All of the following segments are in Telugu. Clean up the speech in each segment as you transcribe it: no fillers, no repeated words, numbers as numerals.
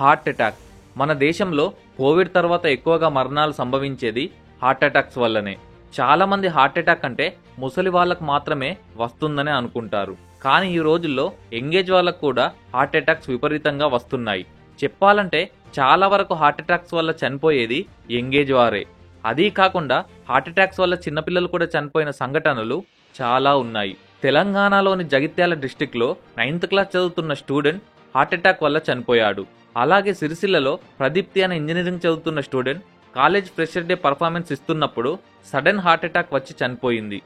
Heart attack. మన దేశంలో కోవిడ్ తర్వాత ఎక్కువగా మరణాలు సంభవించేది హార్ట్ అటాక్స్ వల్లనే. చాలా మంది హార్ట్ అటాక్ అంటే ముసలి వాళ్ళకు మాత్రమే వస్తుందని అనుకుంటారు. కానీ ఈ రోజుల్లో యంగేజ్ వాళ్ళకు కూడా హార్ట్ అటాక్స్ విపరీతంగా వస్తున్నాయి. చెప్పాలంటే చాలా వరకు హార్ట్ అటాక్స్ వల్ల చనిపోయేది యంగేజ్ వారే. అదీ కాకుండా హార్ట్ అటాక్స్ వల్ల చిన్నపిల్లలు కూడా చనిపోయిన సంఘటనలు చాలా ఉన్నాయి. తెలంగాణలోని జగిత్యాల డిస్టిక్లో 9th క్లాస్ చదువుతున్న స్టూడెంట్ హార్ట్ అటాక్ వల్ల చనిపోయాడు. అలాగే సిరిసిల్లలో ప్రదీప్తి అనే ఇంజనీరింగ్ చదువుతున్న student college fresher day performance ఇస్తున్నప్పుడు సడన్ హార్ట్ అటాక్ వచ్చి చనిపోయింది.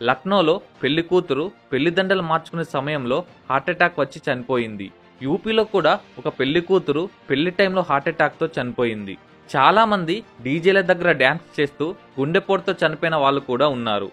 లక్నోలో పెళ్లి కూతురు పెళ్లిదండలు మార్చుకునే సమయంలో హార్ట్ అటాక్ వచ్చి చనిపోయింది. యూపీలో కూడా ఒక పెళ్లి కూతురు పెళ్లి టైంలో హార్ట్ అటాక్తో చనిపోయింది. చాలా మంది డీజేల దగ్గర డ్యాన్స్ చేస్తూ గుండెపోటుతో చనిపోయిన వాళ్ళు కూడా ఉన్నారు.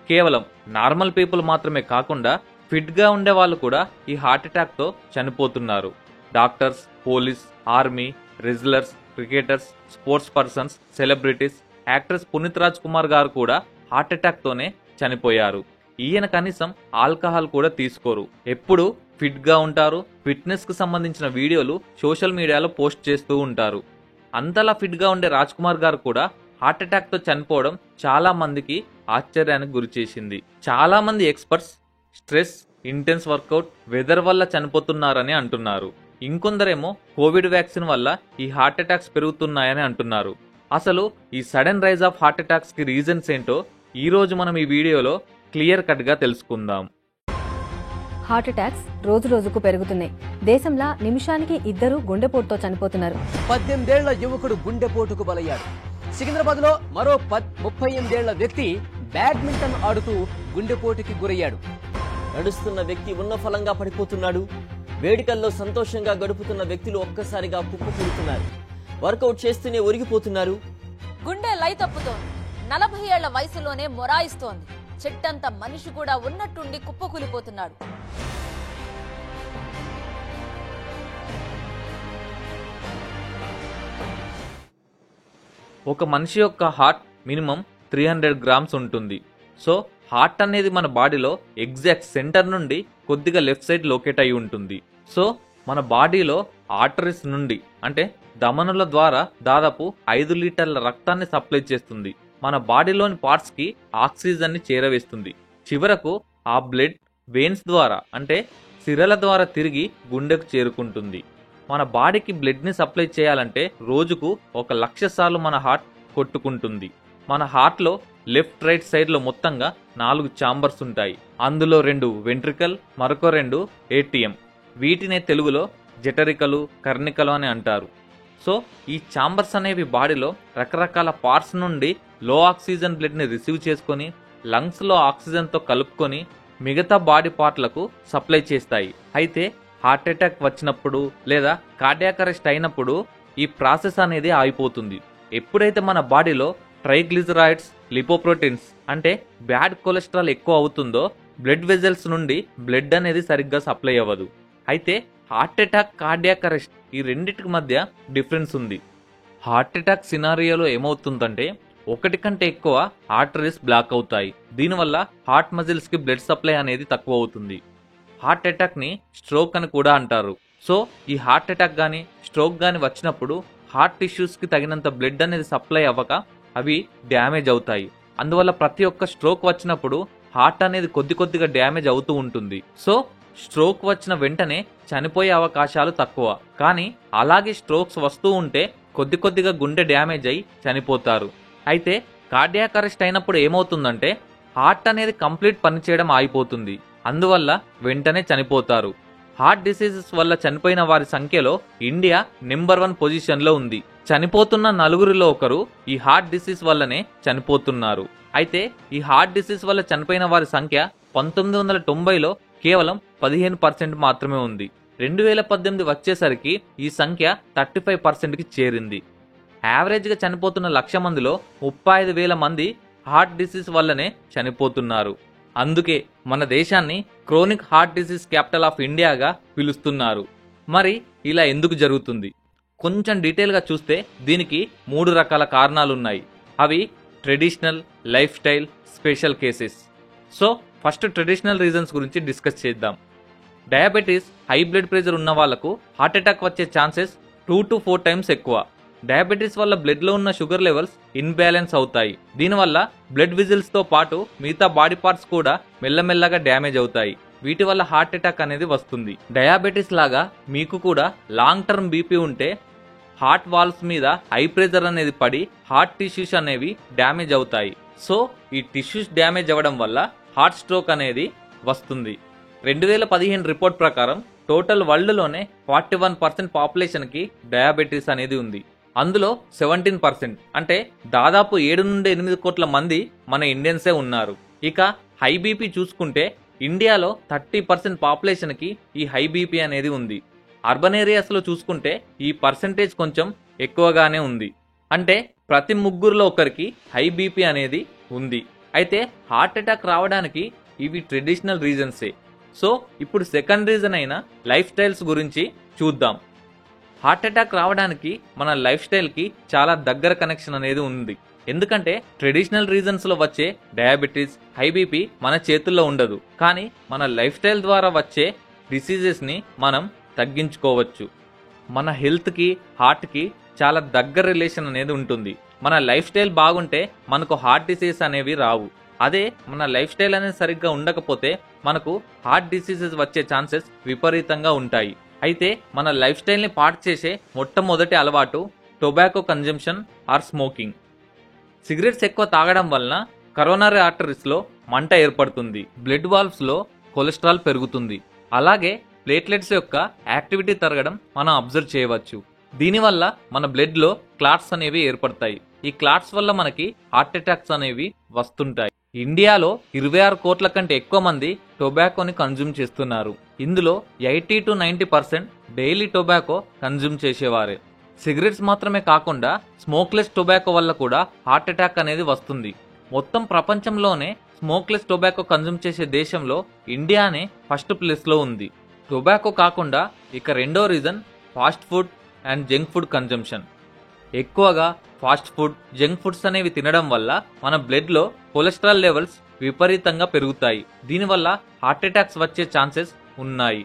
కేవలం నార్మల్ పీపుల్ మాత్రమే కాకుండా ఫిట్గా ఉండే వాళ్ళు కూడా ఈ హార్ట్ అటాక్తో చనిపోతున్నారు. Doctors, police, army, wrestlers, cricketers, sports persons, celebrities, actress Puneeth Raj Kumar garu కూడా హార్ట్ అటాక్తోనే చనిపోయారు. ఈయన కనీసం ఆల్కహాల్ కూడా తీసుకోరు. ఎప్పుడు ఫిట్గా ఉంటారు. ఫిట్నెస్ కు సంబంధించిన వీడియోలు సోషల్ మీడియాలో పోస్ట్ చేస్తూ ఉంటారు. అంతలా ఫిట్గా ఉండే రాజ్ కుమార్ గారు కూడా హార్ట్ అటాక్తో చనిపోవడం చాలా మందికి ఆశ్చర్యానికి గురిచేసింది. చాలా మంది experts stress, intense workout, weather వల్ల చనిపోతున్నారని అంటున్నారు. ఇంకొందరేమో కోవిడ్ వ్యాక్సిన్ వల్ల ఈ హార్ట్ అటాక్స్ పెరుగుతున్నాయని అంటున్నారు. అసలు ఈ sudden rise of heart attacks కి రీజన్స్ ఏంటో ఈ రోజు మనం ఈ వీడియోలో క్లియర్ కట్ గా తెలుసుకుందాం. హార్ట్ అటాక్స్ రోజు రోజుకు పెరుగుతున్నాయి. దేశంలో నిమిషానికి 2 గుండెపోటుతో చనిపోతున్నారు. 18 ఏళ్ల యువకుడు గుండెపోటుకు బలయ్యాడు. సికింద్రాబాద్ లో మరో 38 ఏళ్ల వ్యక్తి బ్యాడ్మింటన్ ఆడుతూ గుండెపోటుకి గురయ్యాడు. నడుస్తున్న వ్యక్తి ఉన్న ఫలంగా పడిపోతున్నాడు. వేడుకల్లో సంతోషంగా గడుపుతున్న వ్యక్తులు ఒక్కసారిగా కుప్పకూలుతున్నారు. వర్కౌట్ చేస్తూనే ఒరిగిపోతున్నారు. గుండె లై తప్పుతోంది. 40 ఏళ్ల వయసులోనే మొరాయిస్తోంది. చెట్టంత మనిషి కూడా ఉన్నట్టుండి కుప్పకూలిపోతున్నాడు. ఒక మనిషి యొక్క హార్ట్ మినిమం 300 గ్రామ్స్ ఉంటుంది. సో హార్ట్ అనేది మన బాడీలో ఎగ్జాక్ట్ సెంటర్ నుండి కొద్దిగా లెఫ్ట్ సైడ్ లొకేట్ అయి ఉంటుంది. సో మన బాడీలో ఆర్టరీస్ నుండి అంటే ధమనుల ద్వారా దాదాపు 5 లీటర్ల రక్తాన్ని సప్లై చేస్తుంది. మన బాడీలోని పార్ట్స్ కి ఆక్సిజన్ ని చేరవేస్తుంది. చివరకు ఆ బ్లడ్ వెయిన్స్ ద్వారా అంటే సిరల ద్వారా తిరిగి గుండెకు చేరుకుంటుంది. మన బాడీకి బ్లడ్ ని సప్లై చేయాలంటే రోజుకు 1,00,000 సార్లు మన హార్ట్ కొట్టుకుంటుంది. మన హార్ట్ లో లెఫ్ట్ రైట్ సైడ్ లో మొత్తంగా 4 ఛాంబర్స్ ఉంటాయి. అందులో 2 వెంట్రికల్, మరొక 2 ఏటీఎం. వీటినే తెలుగులో జఠరికలు, కర్ణికలు అని అంటారు. సో ఈ ఛాంబర్స్ అనేవి బాడీలో రకరకాల పార్ట్స్ నుండి లో ఆక్సిజన్ బ్లడ్ ని రిసీవ్ చేసుకొని లంగ్స్ లో ఆక్సిజన్ తో కలుపుకొని మిగతా బాడీ పార్ట్లకు సప్లై చేస్తాయి. అయితే హార్ట్ అటాక్ వచ్చినప్పుడు లేదా కార్డియాక్ అరెస్ట్ అయినప్పుడు ఈ ప్రాసెస్ అనేది ఆగిపోతుంది. ఎప్పుడైతే మన బాడీలో ట్రైగ్లిజరాయిడ్స్, లిపోప్రోటీన్స్ అంటే బ్యాడ్ కొలెస్ట్రాల్ ఎక్కువ అవుతుందో బ్లడ్ వెజల్స్ నుండి బ్లడ్ అనేది సరిగ్గా సప్లై అవ్వదు. అయితే హార్ట్ అటాక్, కార్డియాక్ అరెస్ట్ ఈ రెండింటికి మధ్య డిఫరెన్స్ ఉంది. హార్ట్ అటాక్ సినారియోలో ఏమవుతుందంటే ఒకటి కంటే ఎక్కువ ఆర్టరీస్ బ్లాక్ అవుతాయి. దీనివల్ల హార్ట్ మజిల్స్ కి బ్లడ్ సప్లై అనేది తక్కువ అవుతుంది. హార్ట్ అటాక్ ని స్ట్రోక్ అని కూడా అంటారు. సో ఈ హార్ట్ అటాక్ గానీ స్ట్రోక్ గానీ వచ్చినప్పుడు హార్ట్ టిష్యూస్ కి తగినంత బ్లడ్ అనేది సప్లై అవ్వక అవి డ్యామేజ్ అవుతాయి. అందువల్ల ప్రతి ఒక్క స్ట్రోక్ వచ్చినప్పుడు హార్ట్ అనేది కొద్దిగా డ్యామేజ్ అవుతూ ఉంటుంది. సో స్ట్రోక్ వచ్చిన వెంటనే చనిపోయే అవకాశాలు తక్కువ. కానీ అలాగే స్ట్రోక్స్ వస్తూ ఉంటే కొద్దిగా గుండె డ్యామేజ్ అయి చనిపోతారు. అయితే కార్డియాక్ అరెస్ట్ అయినప్పుడు ఏమవుతుందంటే హార్ట్ అనేది కంప్లీట్ పనిచేయడం ఆగిపోతుంది. అందువల్ల వెంటనే చనిపోతారు. హార్ట్ డిసీజెస్ వల్ల చనిపోయిన వారి సంఖ్యలో ఇండియా నెంబర్ 1 పొజిషన్ లో ఉంది. చనిపోతున్న 4 ఒకరు ఈ హార్ట్ డిసీజ్ వల్లనే చనిపోతున్నారు. అయితే ఈ హార్ట్ డిసీజ్ వల్ల చనిపోయిన వారి సంఖ్య 1990లో కేవలం 15% మాత్రమే ఉంది. 2018 వచ్చేసరికి ఈ సంఖ్య 35%కి చేరింది. యావరేజ్ గా చనిపోతున్న 1,00,000 మందిలో 35,000 మంది హార్ట్ డిసీజ్ వల్లనే చనిపోతున్నారు. అందుకే మన దేశాన్ని chronic heart disease capital of ఇండియాగా పిలుస్తున్నారు. మరి ఇలా ఎందుకు జరుగుతుంది? కొంచెం డీటెయిల్ గా చూస్తే దీనికి 3 రకాల కారణాలున్నాయి. అవి traditional, life style, special cases. So first traditional reasons గురించి డిస్కస్ చేద్దాం. డయాబెటీస్, హై బ్లడ్ ప్రెషర్ ఉన్న వాళ్లకు హార్ట్ అటాక్ వచ్చే ఛాన్సెస్ 2 to 4 టైమ్స్ ఎక్కువ. డయాబెటీస్ వల్ల బ్లడ్లో ఉన్న షుగర్ లెవెల్స్ ఇన్బ్యాలెన్స్ అవుతాయి. దీనివల్ల బ్లడ్ విజిల్స్తో పాటు మిగతా బాడీ పార్ట్స్ కూడా మెల్లమెల్లగా డ్యామేజ్ అవుతాయి. వీటి వల్ల హార్ట్ అటాక్ అనేది వస్తుంది. డయాబెటీస్ లాగా మీకు కూడా లాంగ్ టర్మ్ బీపీ ఉంటే హార్ట్ వాల్వ్స్ మీద హై ప్రెజర్ అనేది పడి హార్ట్ టిష్యూస్ అనేవి డ్యామేజ్ అవుతాయి. సో ఈ టిష్యూస్ డ్యామేజ్ అవ్వడం వల్ల హార్ట్ స్ట్రోక్ అనేది వస్తుంది. 2015 రిపోర్ట్ ప్రకారం టోటల్ వరల్డ్లోనే 41% పాపులేషన్కి డయాబెటీస్ అనేది ఉంది. అందులో 17% అంటే దాదాపు 7 నుండి 8 కోట్ల మంది మన ఇండియన్సే ఉన్నారు. ఇక హై బీపీ చూసుకుంటే ఇండియాలో 30% పాపులేషన్కి ఈ హై బీపీ అనేది ఉంది. అర్బన్ ఏరియాస్లో చూసుకుంటే ఈ పర్సంటేజ్ కొంచెం ఎక్కువగానే ఉంది. అంటే ప్రతి ముగ్గురులో ఒకరికి హై బీపీ అనేది ఉంది. అయితే హార్ట్ అటాక్ రావడానికి ఇవి ట్రెడిషనల్ రీజన్సే. సో ఇప్పుడు సెకండ్ రీజన్ అయిన లైఫ్ స్టైల్స్ గురించి చూద్దాం. హార్ట్ అటాక్ రావడానికి మన లైఫ్ స్టైల్కి చాలా దగ్గర కనెక్షన్ అనేది ఉంది. ఎందుకంటే ట్రెడిషనల్ రీజన్స్లో వచ్చే డయాబెటీస్, హై బీపీ మన చేతుల్లో ఉండదు. కానీ మన లైఫ్ స్టైల్ ద్వారా వచ్చే డిసీజెస్ని మనం తగ్గించుకోవచ్చు. మన హెల్త్కి, హార్ట్కి చాలా దగ్గర రిలేషన్ అనేది ఉంటుంది. మన లైఫ్ స్టైల్ బాగుంటే మనకు హార్ట్ డిసీజెస్ అనేవి రావు. అదే మన లైఫ్ స్టైల్ అనేది సరిగ్గా ఉండకపోతే మనకు హార్ట్ డిసీజెస్ వచ్చే ఛాన్సెస్ విపరీతంగా ఉంటాయి. అయితే మన లైఫ్ స్టైల్ని పాడు చేసే మొట్టమొదటి అలవాటు tobacco consumption or smoking. Cigarettes ఎక్కువ తాగడం వలన కరోనరీ ఆర్టరీస్లో మంట ఏర్పడుతుంది. బ్లడ్ వాల్వ్స్లో కొలెస్ట్రాల్ పెరుగుతుంది. అలాగే ప్లేట్లెట్స్ యొక్క యాక్టివిటీ తరగడం మనం అబ్జర్వ్ చేయవచ్చు. దీనివల్ల మన బ్లడ్లో క్లాట్స్ అనేవి ఏర్పడతాయి. ఈ క్లాట్స్ వల్ల మనకి హార్ట్ అటాక్స్ అనేవి వస్తుంటాయి. ఇండియాలో 26 కోట్ల కంటే ఎక్కువ మంది టొబాకోని కన్జ్యూమ్ చేస్తున్నారు. ఇందులో 80 to 90% డైలీ టొబాకో కన్జ్యూమ్ చేసేవారే. సిగరెట్స్ మాత్రమే కాకుండా స్మోక్లెస్ టొబాకో వల్ల కూడా హార్ట్ అటాక్ అనేది వస్తుంది. మొత్తం ప్రపంచంలోనే స్మోక్లెస్ టొబాకో కన్జ్యూమ్ చేసే దేశంలో ఇండియానే ఫస్ట్ ప్లేస్లో ఉంది. టొబాకో కాకుండా ఇక రెండో reason fast food and junk food consumption. ఎక్కువగా ఫాస్ట్ ఫుడ్, జంక్ ఫుడ్స్ అనేవి తినడం వల్ల మన బ్లడ్లో కొలెస్ట్రాల్ లెవెల్స్ విపరీతంగా పెరుగుతాయి. దీనివల్ల హార్ట్ అటాక్స్ వచ్చే ఛాన్సెస్ ఉన్నాయి.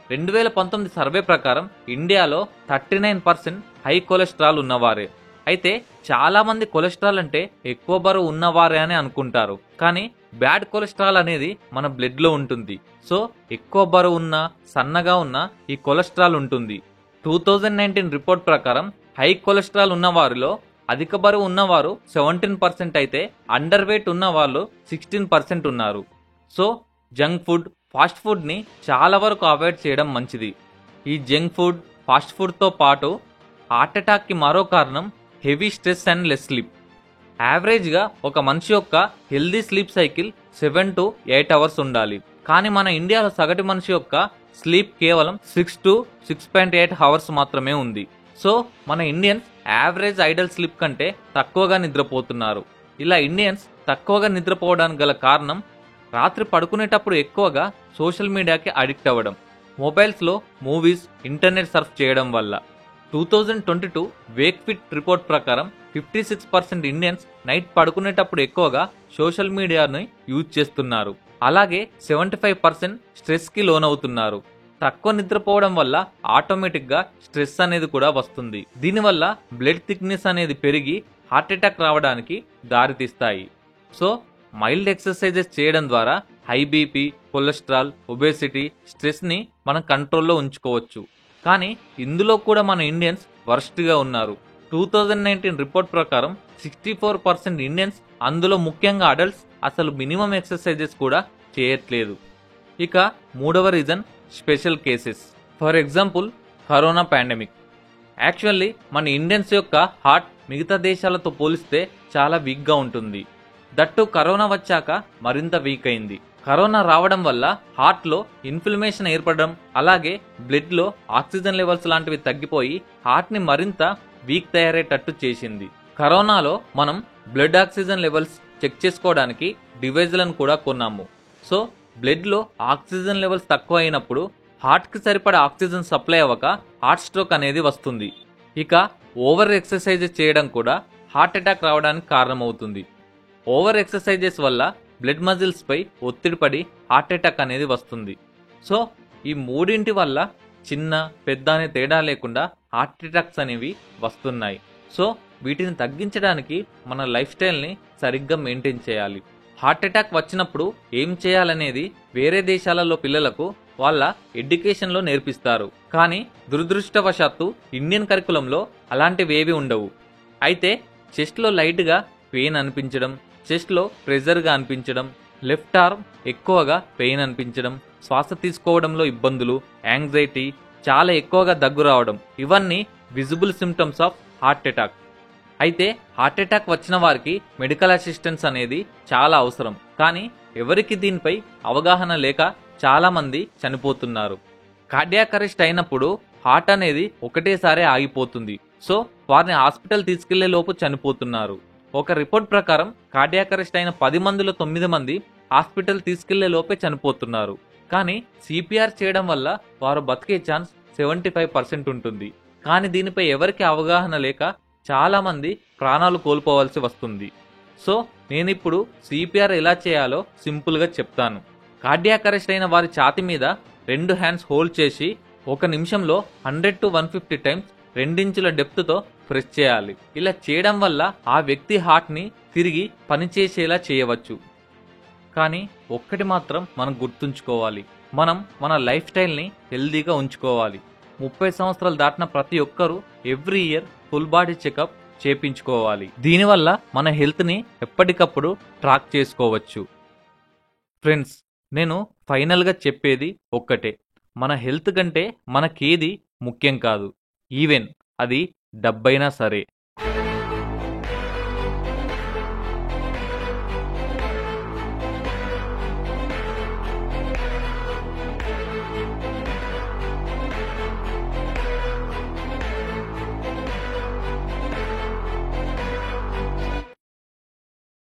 2019 సర్వే ప్రకారం ఇండియాలో 39% హై కొలెస్ట్రాల్ ఉన్నవారే. అయితే చాలా మంది కొలెస్ట్రాల్ అంటే ఎక్కువ బరువు ఉన్నవారే అని అనుకుంటారు. కానీ బ్యాడ్ కొలెస్ట్రాల్ అనేది మన బ్లడ్లో ఉంటుంది. సో ఎక్కువ బరువు ఉన్న, సన్నగా ఉన్న ఈ కొలెస్ట్రాల్ ఉంటుంది. 2019 రిపోర్ట్ ప్రకారం హై కొలెస్ట్రాల్ ఉన్న వారిలో అధిక బరువు ఉన్నవారు 17% అయితే అండర్ వెయిట్ ఉన్న వాళ్ళు 16% ఉన్నారు. సో జంక్ ఫుడ్, ఫాస్ట్ ఫుడ్ని చాలా వరకు అవాయిడ్ చేయడం మంచిది. ఈ జంక్ ఫుడ్, ఫాస్ట్ ఫుడ్తో పాటు హార్ట్ అటాక్కి మరో కారణం heavy stress and less sleep. యావరేజ్గా ఒక మనిషి యొక్క healthy sleep cycle 7 to 8 hours ఉండాలి. కానీ మన ఇండియాలో సగటు మనిషి యొక్క స్లీప్ కేవలం 6 to 6.8 అవర్స్ మాత్రమే ఉంది. సో మన ఇండియన్స్ యావరేజ్ ఐడల్ స్లీప్ కంటే తక్కువగా నిద్రపోతున్నారు. ఇలా ఇండియన్స్ తక్కువగా నిద్రపోవడానికి గల కారణం రాత్రి పడుకునేటప్పుడు ఎక్కువగా సోషల్ మీడియాకి అడిక్ట్ అవ్వడం, మొబైల్స్లో మూవీస్, ఇంటర్నెట్ సర్ఫ్ చేయడం వల్ల. 2022 వేక్ ఫిట్ రిపోర్ట్ ప్రకారం 56% ఇండియన్స్ నైట్ పడుకునేటప్పుడు ఎక్కువగా సోషల్ మీడియాని యూజ్ చేస్తున్నారు. అలాగే 75% స్ట్రెస్కి లోనవుతున్నారు. తక్కువ నిద్రపోవడం వల్ల ఆటోమేటిక్గా స్ట్రెస్ అనేది కూడా వస్తుంది. దీనివల్ల బ్లడ్ థిక్నెస్ అనేది పెరిగి హార్ట్ అటాక్ రావడానికి దారితీస్తాయి. సో మైల్డ్ ఎక్సర్సైజెస్ చేయడం ద్వారా హై బీపీ, కొలెస్ట్రాల్, ఒబేసిటీ, స్ట్రెస్ని మనం కంట్రోల్లో ఉంచుకోవచ్చు. కానీ ఇందులో కూడా మన ఇండియన్స్ వర్స్ట్గా ఉన్నారు. 2019 రిపోర్ట్ ప్రకారం 64% ఇండియన్స్, అందులో ముఖ్యంగా అడల్ట్స్, అసలు మినిమం ఎక్సర్సైజెస్ కూడా చేయట్లేదు. ఇక మూడవ reason special cases. For example corona pandemic. Actually మన ఇండియన్స్ యొక్క హార్ట్ మిగతా దేశాలతో పోలిస్తే చాలా వీక్గా ఉంటుంది. దట్టు కరోనా వచ్చాక మరింత వీక్ అయింది. కరోనా రావడం వల్ల హార్ట్లో ఇన్ఫ్లమేషన్ ఏర్పడడం, అలాగే బ్లడ్లో ఆక్సిజన్ లెవెల్స్ లాంటివి తగ్గిపోయి హార్ట్ని మరింత వీక్ తయారయ్యేటట్టు చేసింది. కరోనాలో మనం బ్లడ్ ఆక్సిజన్ లెవెల్స్ చెక్ చేసుకోవడానికి డివైజ్లను కూడా కొన్నాము. సో బ్లడ్లో ఆక్సిజన్ లెవెల్స్ తక్కువ అయినప్పుడు హార్ట్కి సరిపడే ఆక్సిజన్ సప్లై అవ్వక హార్ట్ స్ట్రోక్ అనేది వస్తుంది. ఇక ఓవర్ ఎక్సర్సైజెస్ చేయడం కూడా హార్ట్ అటాక్ రావడానికి కారణమవుతుంది. ఓవర్ ఎక్సర్సైజెస్ వల్ల బ్లడ్ మజిల్స్ పై ఒత్తిడి పడి హార్ట్ అటాక్ అనేది వస్తుంది. సో ఈ మూడింటి వల్ల చిన్న పెద్ద అనే తేడా లేకుండా హార్ట్ అటాక్స్ అనేవి వస్తున్నాయి. సో వీటిని తగ్గించడానికి మన లైఫ్ స్టైల్ని సరిగ్గా మెయింటైన్ చేయాలి. హార్ట్ అటాక్ వచ్చినప్పుడు ఏం చేయాలనేది వేరే దేశాలలో పిల్లలకు వాళ్ళ ఎడ్యుకేషన్లో నేర్పిస్తారు. కానీ దురదృష్టవశాత్తు ఇండియన్ కరికులంలో అలాంటివేవి ఉండవు. అయితే చెస్ట్లో లైట్గా పెయిన్ అనిపించడం, చెస్ట్లో ప్రెజర్గా అనిపించడం, లెఫ్ట్ ఆర్మ్ ఎక్కువగా పెయిన్ అనిపించడం, శ్వాస తీసుకోవడంలో ఇబ్బందులు, యాంగ్జైటీ, చాలా ఎక్కువగా దగ్గు రావడం, ఇవన్నీ visible symptoms of heart attack. అయితే హార్ట్ అటాక్ వచ్చిన వారికి మెడికల్ అసిస్టెన్స్ అనేది చాలా అవసరం. కానీ ఎవరికి దీనిపై అవగాహన లేక చాలామంది చనిపోతున్నారు. కార్డియాక్ అరెస్ట్ అయినప్పుడు హార్ట్ అనేది ఒకటేసారి ఆగిపోతుంది. సో వారిని హాస్పిటల్ తీసుకెళ్లే లోపు చనిపోతున్నారు. ఒక రిపోర్ట్ ప్రకారం కార్డియాక్ అరెస్ట్ అయిన 10 మందిలో 9 మంది హాస్పిటల్ తీసుకెళ్లే లోపే చనిపోతున్నారు. కానీ సిపిఆర్ చేయడం వల్ల వారు బతికే ఛాన్స్ 75% ఉంటుంది. కానీ దీనిపై ఎవరికి అవగాహన లేక చాలా మంది ప్రాణాలు కోల్పోవాల్సి వస్తుంది. సో నేనిప్పుడు సిపిఆర్ ఎలా చేయాలో సింపుల్గా చెప్తాను. కార్డియాక్ అరెస్ట్ అయిన వారి ఛాతీ మీద 2 హ్యాండ్స్ హోల్డ్ చేసి 1 నిమిషంలో 100 to 150 టైమ్స్ 2 ఇంచుల డెప్త్తో ప్రెస్ చేయాలి. ఇలా చేయడం వల్ల ఆ వ్యక్తి హార్ట్ని తిరిగి పనిచేసేలా చేయవచ్చు. కానీ ఒక్కటి మాత్రం మనం గుర్తుంచుకోవాలి, మనం మన లైఫ్ స్టైల్ని హెల్దీగా ఉంచుకోవాలి. 30 సంవత్సరాలు దాటిన ప్రతి ఒక్కరూ every year full body checkup చేపించుకోవాలి. దీనివల్ల మన హెల్త్ని ఎప్పటికప్పుడు ట్రాక్ చేసుకోవచ్చు. ఫ్రెండ్స్, నేను ఫైనల్గా చెప్పేది ఒక్కటే, మన హెల్త్ కంటే మనకేది ముఖ్యం కాదు. ఈవెన్ అది డబ్బైనా సరే.